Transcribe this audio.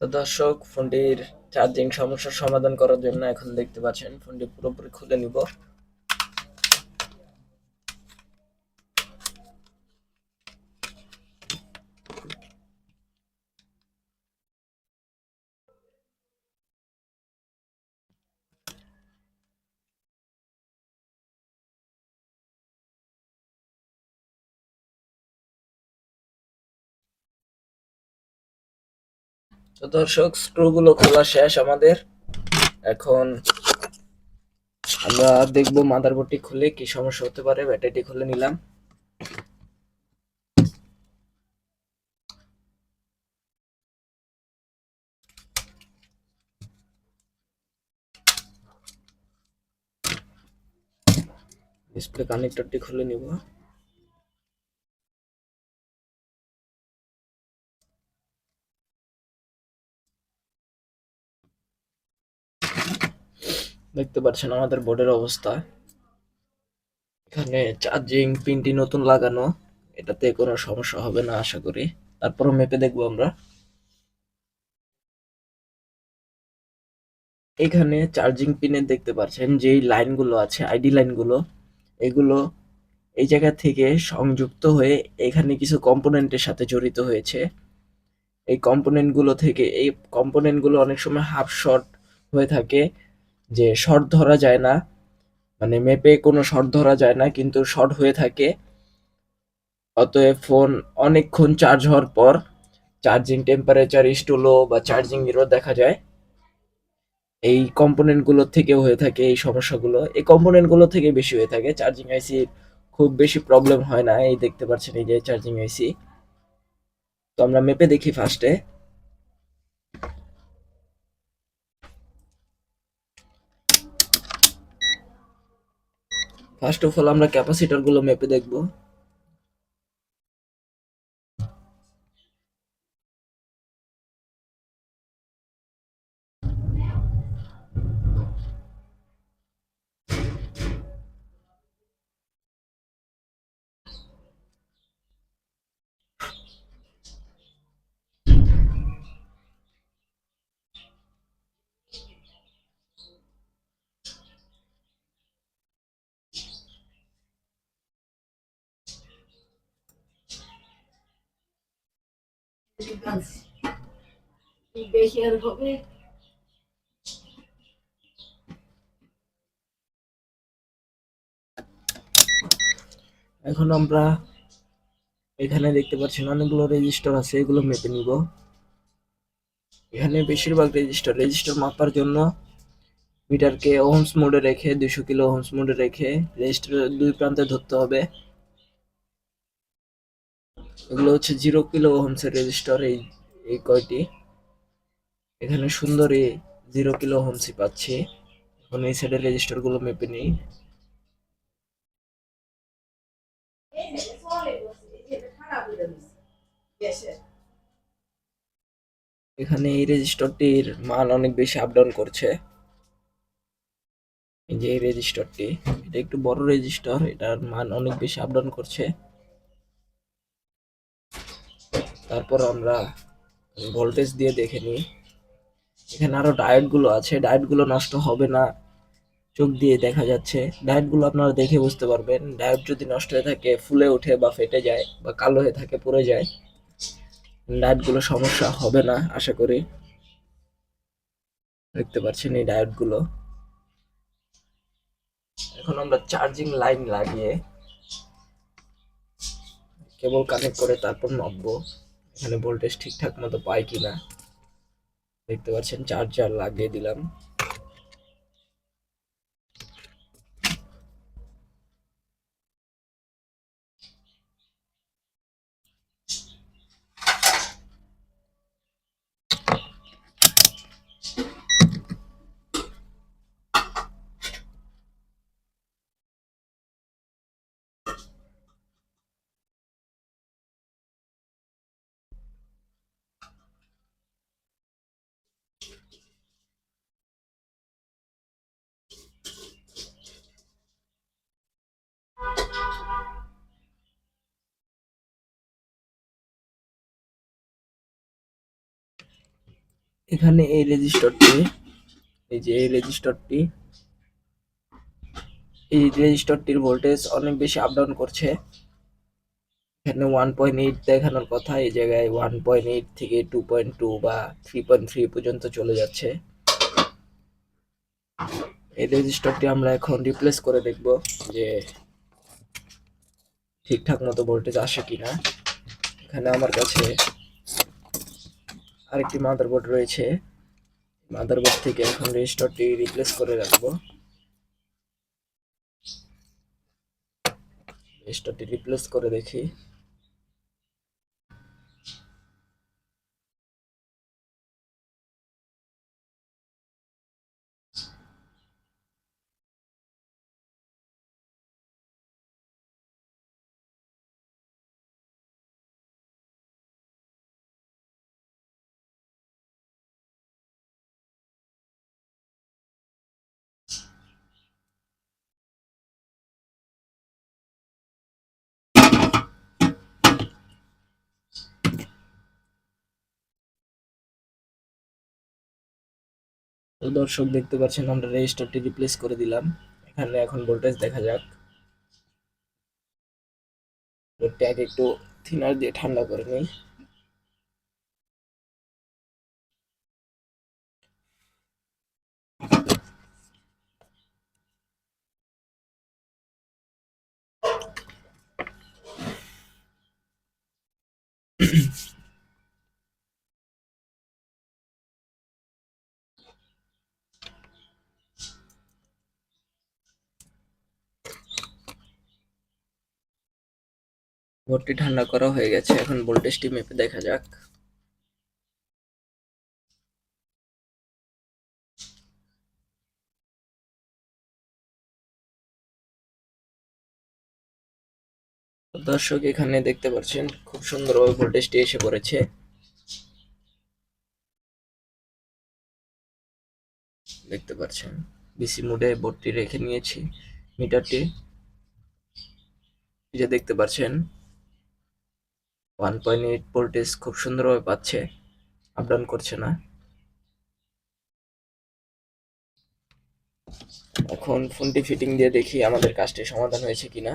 তো দর্শক, ফোনটির চার্জিং সমস্যার সমাধান করার জন্য এখন দেখতে পাচ্ছেন ফোনটি পুরোপুরি খুলে নিব। তো দর্শক, স্ক্রুগুলো খোলা শেষ আমাদের। এখন আমরা দেখব মাদারবোর্ডটি খুলে কি সমস্যা হতে পারে। ব্যাটারিটি খুলে নিলাম। ডিসপ্লে কানেক্টরটি খুলে নিব। দেখতে পাচ্ছেন আমাদের বোর্ডের অবস্থা। এখানে চার্জিং পিনটি নতুন লাগানো, এটাতে কোনো সমস্যা হবে না আশা করি। তারপরও মেপে দেখবো আমরা। এখানে চার্জিং পিনে দেখতে পাচ্ছেন যেই লাইনগুলো আছে, আইডি লাইনগুলো, এগুলো এই জায়গা থেকে সংযুক্ত হয়ে এখানে কিছু কম্পোনেন্টের সাথে জড়িত হয়েছে। এই কম্পোনেন্টগুলো অনেক সময় হাফ শর্ট হয়ে থাকে, যে শর্ট ধরা যায় না, মানে মেপে কোনো শর্ট ধরা যায় না কিন্তু শর্ট হয়ে থাকে। অতএব ফোন অনেকক্ষণ চার্জ হওয়ার পর charging temperature is to low বা চার্জিং এরর দেখা যায়। এই কম্পোনেন্ট গুলো থেকে হয়ে থাকে এই সমস্যাগুলো, এই কম্পোনেন্ট গুলো থেকে বেশি হয়ে থাকে। চার্জিং আইসি খুব বেশি প্রবলেম হয় না। এই দেখতে পাচ্ছেন, এই যে চার্জিং আইসি। তো আমরা মেপে দেখি ফার্স্টে। ফার্স্ট অফ অল আমরা ক্যাপাসিটর গুলো মেপে দেখব। এখন আমরা এখানে দেখতে পাচ্ছেন অনেকগুলো রেজিস্টার আছে, এগুলো মেপে নিব। এখানে বেশিরভাগ রেজিস্টার মাপার জন্য মিটারকে ওহমস মোডে রেখে 200 কিলো ওহমস মোডে রেখে রেজিস্টারের দুই প্রান্তে ধরতে হবে। এগুলো হচ্ছে 0 কিলো ওহমস এর রেজিস্টার। এই এই কয়টি এখানে সুন্দরী 0 কিলো ওহমসই পাচ্ছি। এখন এই সাইডের রেজিস্টার গুলো মেপে নিই। এখানে এই রেজিস্টারটির মান অনেক বেশি আপ ডাউন করছে। এই যে এই রেজিস্টারটি, এটা একটু বড় রেজিস্টার, এটার মান অনেক বেশি আপ ডাউন করছে। তারপর আমরা ভোল্টেজ দিয়ে দেখে নিই। এখানে আরো ডায়োড গুলো আছে, ডায়োড গুলো নষ্ট হবে না, চোখ দিয়ে দেখা যাচ্ছে। ডায়োড গুলো আপনারা দেখে বুঝতে পারবেন। ডায়োড যদি নষ্ট হয়ে থাকে, ফুলে ওঠে বা ফেটে যায় বা কালো হয়ে থাকে, পুড়ে যায়, ডায়োড গুলো সমস্যা হবে না আশা করি। দেখতে পাচ্ছেন এই ডায়োড গুলো। এখন আমরা চার্জিং লাইন লাগিয়ে কেবল কানেক্ট করে তারপর মাপবো এখানে ভোল্টেজ ঠিকঠাক মতো পাই কিনা। দেখতে পাচ্ছেন চার্জার লাগিয়ে দিলাম। এখানে এই রেজিস্টারটি, এই যে এই রেজিস্টারটির ভোল্টেজ অনেক বেশি আপ ডাউন করছে। এখানে 1.8 দেখানোর কথা, এই জায়গায় 1.8 থেকে 2.2 বা 3.3 পর্যন্ত চলে যাচ্ছে। এই রেজিস্টারটি আমরা এখন রিপ্লেস করে দেখব যে ঠিকঠাক মতো ভোল্টেজ আসে কিনা। এখানে আমার কাছে আরেকটি মাদারবোর্ড রয়েছে, মাদারবোর্ড থেকে এখন রেজিস্টারটি রিপ্লেস করে রাখবো। রেজিস্টারটি রিপ্লেস করে দেখি। তো দর্শক দেখতে পাচ্ছেন আমরা রেজিস্টারটি রিপ্লেস করে দিলাম। এখানে এখন ভোল্টেজ দেখা যাক। বোর্ডটি আগে একটু থিনার দিয়ে ঠান্ডা করে নিই। বোর্ডটি ঠান্ডা করা হয়ে গেছে, এখন ভোল্টেজটি মেপে দেখা যাক। দর্শক এখানে দেখতে পাচ্ছেন খুব সুন্দরভাবে ভোল্টেজটি এসে পড়েছে। দেখতে পাচ্ছেন বিসি মোডে বোর্ডটি রেখে নিয়েছি। মিটারটি যে দেখতে পাচ্ছেন 1.8 ভোল্টেজ খুব সুন্দরভাবে পাচ্ছে, আপ ডাউন করছে না। এখন ফোনটি ফিটিং দিয়ে দেখি আমাদের কাজটি সমাধান হয়েছে কিনা।